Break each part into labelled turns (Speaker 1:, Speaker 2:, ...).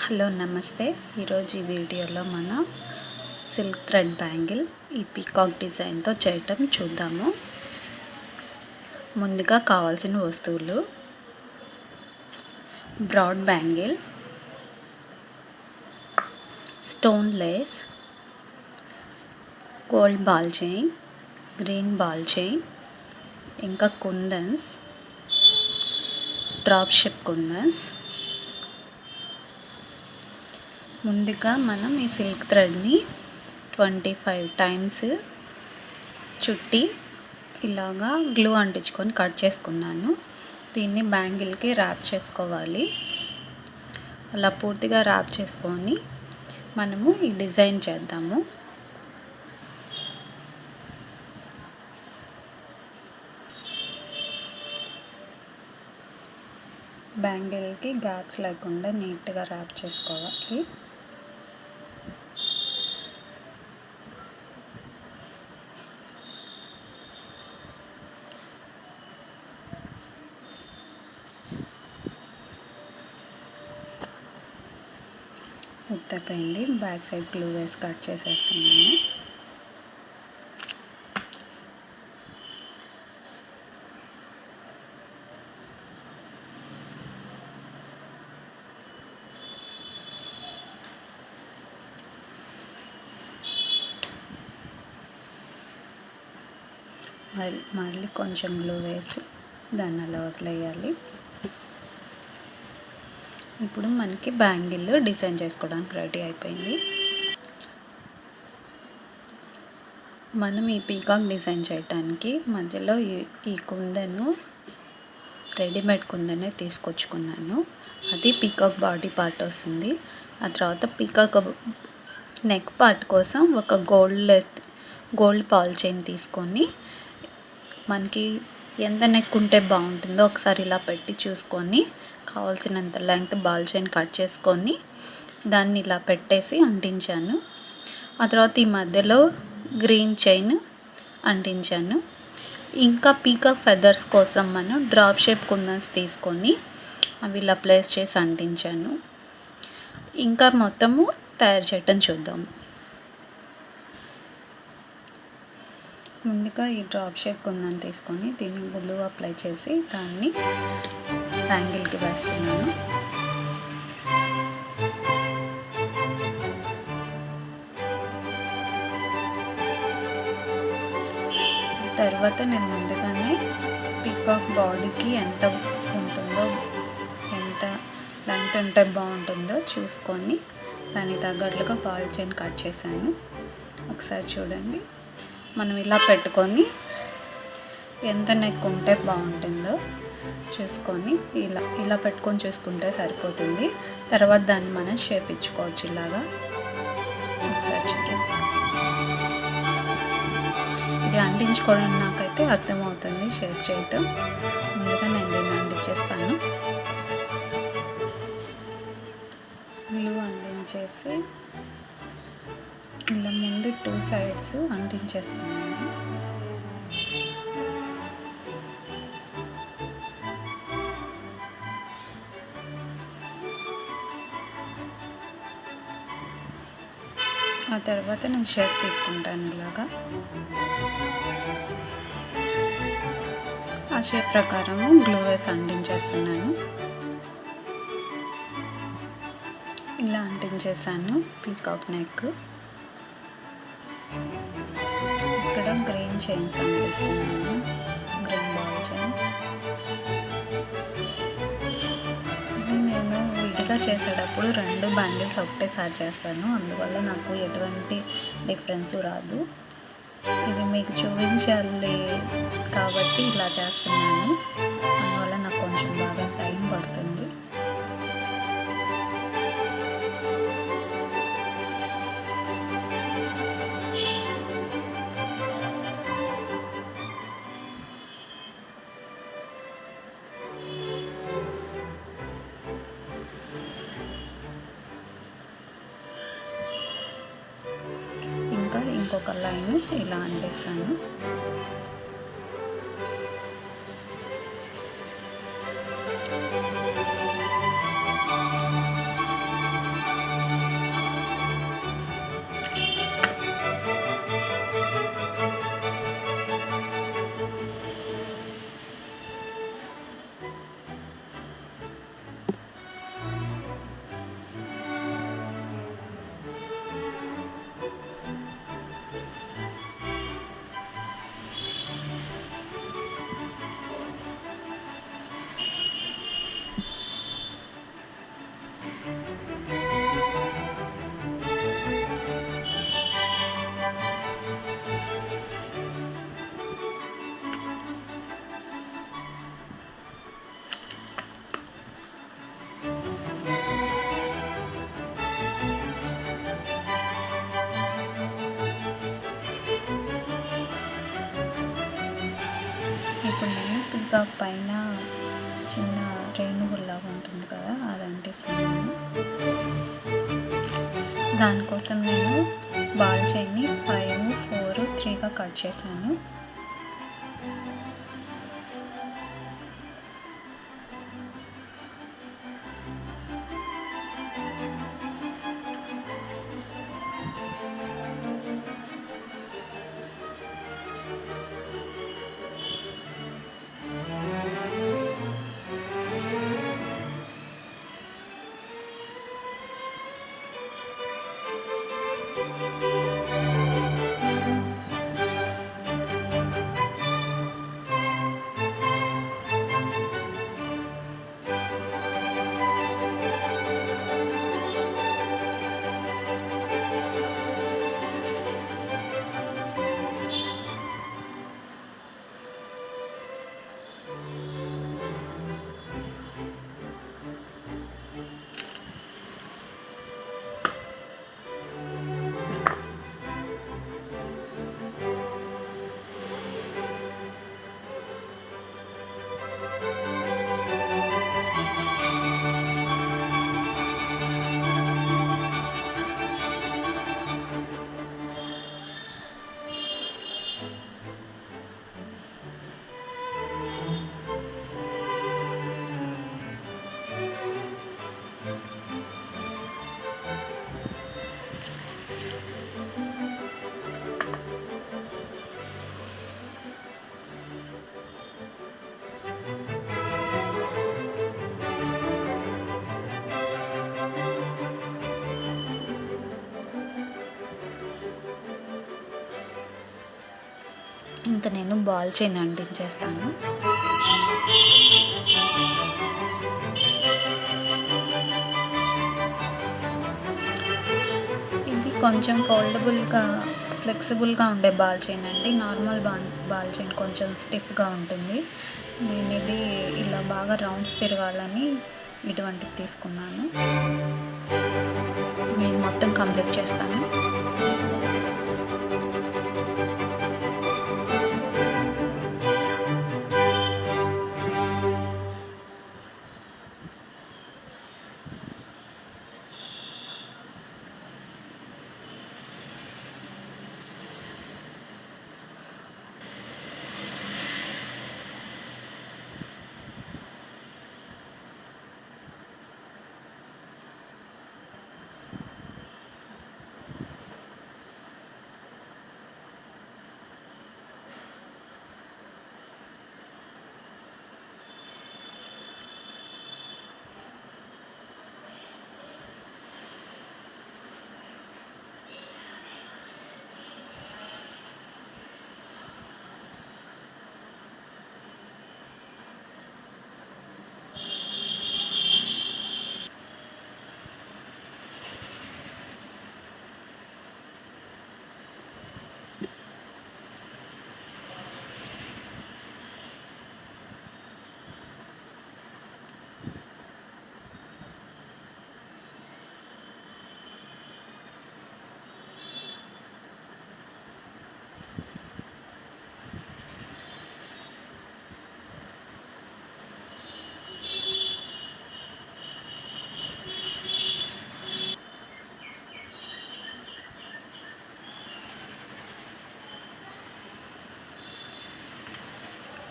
Speaker 1: Hello నమస్తే. ఈరోజు ఈ వీడియోలో మనం సిల్క్ థ్రెడ్ బ్యాంగిల్ ఈ పీకాక్ డిజైన్తో చేయటం చూద్దాము. ముందుగా కావాల్సిన వస్తువులు: broad bangle, stone lace, gold ball chain, green ball chain, ఇంకా కుందన్స్, డ్రాప్ షేప్ కుందన్స్. ముందుగా మనం ఈ సిల్క్ థ్రెడ్ని 25 టైమ్స్ చుట్టి ఇలాగా గ్లూ అంటించుకొని కట్ చేసుకున్నాను. దీన్ని బ్యాంగిల్కి ర్యాప్ చేసుకోవాలి. అలా పూర్తిగా ర్యాప్ చేసుకొని మనము ఈ డిజైన్ చేద్దాము. బ్యాంగిల్కి గ్యాప్స్ లేకుండా నీట్గా ర్యాప్ చేసుకోవాలి. ఉత్తపోయింది. బ్యాక్ సైడ్ గ్లూ వేసి కట్ చేసేస్తున్నాను. మళ్ళీ కొంచెం గ్లూ వేసి దాన్ని అలా వదిలేయాలి. ఇప్పుడు మనకి బ్యాంగిల్ డిజైన్ చేసుకోవడానికి రెడీ అయిపోయింది. మనం ఈ పీకాక్ డిజైన్ చేయడానికి మధ్యలో ఈ కుందను రెడీమేడ్ కుందనే తీసుకొచ్చుకున్నాను. అది పీకాక్ బాడీ పార్ట్ వస్తుంది. ఆ తర్వాత పీకాక్ నెక్ పార్ట్ కోసం ఒక గోల్డ్ బాల్ చైన్ తీసుకొని మనకి ఎంత నెక్ ఉంటే బాగుంటుందో ఒకసారి ఇలా పెట్టి చూసుకొని కావాల్సినంత లెంగ్త్ బాల్ చైన్ కట్ చేసుకొని దాన్ని ఇలా పెట్టేసి అంటించాను. ఆ తర్వాత ఈ మధ్యలో గ్రీన్ చైన్ అంటించాను. ఇంకా పీకాక్ ఫెదర్స్ కోసం మనం డ్రాప్ షేప్ కుందన్స్ తీసుకొని అవి ఇలా ప్లేస్ చేసి అంటించాను. ఇంకా మొత్తము తయారు చేయటం చూద్దాం. ముందుగా ఈ డ్రాప్ షేప్ కుందన్ తీసుకొని దీన్ని గ్లూ అప్లై చేసి దాన్ని బ్యాంగిల్కి వేస్తున్నాను. తర్వాత నేను ముందుగానే పీకాక్ బాడీకి ఎంత ఉంటుందో, ఎంత లెంగ్త్ ఉంటే బాగుంటుందో చూసుకొని దానికి తగ్గట్లుగా బాల్ చైన్ కట్ చేశాను. ఒకసారి చూడండి. మనం ఇలా పెట్టుకొని ఎంత నెక్ ఉంటే బాగుంటుందో చూసుకొని ఇలా పెట్టుకొని చూసుకుంటే సరిపోతుంది. తర్వాత దాన్ని మనం షేప్ ఇచ్చుకోవచ్చు. ఇలాగా ఒకసారి చూడండి. ఇది అంటించుకోవడం నాకైతే అర్థమవుతుంది షేప్ చేయటం. ముందుగా నేను దీన్ని అంటించేస్తాను. గ్లూ అంటించేసి ఇలా ముందు 2 సైడ్స్ అంటించేస్తున్నాను. ఆ తర్వాత నేను షేప్ తీసుకుంటాను. ఇలాగా ఆ షేప్ ప్రకారము గ్లూ వేసి అంటించేస్తున్నాను. ఇలా అంటించేసాను పీకాక్ నెక్. ఇక్కడ గ్రీన్ చైన్స్ అంటిస్తున్నాను. Green ball chains. ఇది నేను విడిగా చేసేటప్పుడు 2 బ్యాంగిల్స్ ఒకటేసారి చేస్తాను. అందువల్ల నాకు ఎటువంటి డిఫరెన్స్ రాదు. ఇది మీకు చూపించాలి కాబట్టి ఇలా చేస్తున్నాను. అందువల్ల నాకు కొంచెం బాగా టైం పడుతుంది. ఇంకొక లైన్ ఇలా అంటిస్తాను. ఇప్పుడు నేను పీకాక్ పైన చిన్న రేణుగుల్లాగా ఉంటుంది కదా, అది అంటిస్తున్నాను. దానికోసం నేను బాల్ చైన్ని 5, 4, 3గా కట్ చేశాను. ఇంకా నేను బాల్ చైన్ అంటించేస్తాను. ఇది కొంచెం ఫోల్డబుల్గా, ఫ్లెక్సిబుల్గా ఉండే బాల్ చైన్ అండి. నార్మల్ బాల్ చైన్ కొంచెం స్టిఫ్గా ఉంటుంది. నేను ఇది ఇలా బాగా రౌండ్స్ తిరగాలని ఇటువంటిది తీసుకున్నాను. నేను మొత్తం కంప్లీట్ చేస్తాను.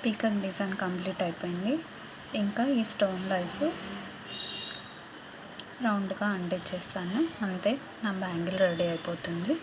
Speaker 1: పీకాక్ డిజైన్ కంప్లీట్ అయిపోయింది. ఇంకా ఈ స్టోన్ లైస్ రౌండ్గా అంటించేస్తాను. అంతే, నా బ్యాంగిల్ రెడీ అయిపోతుంది.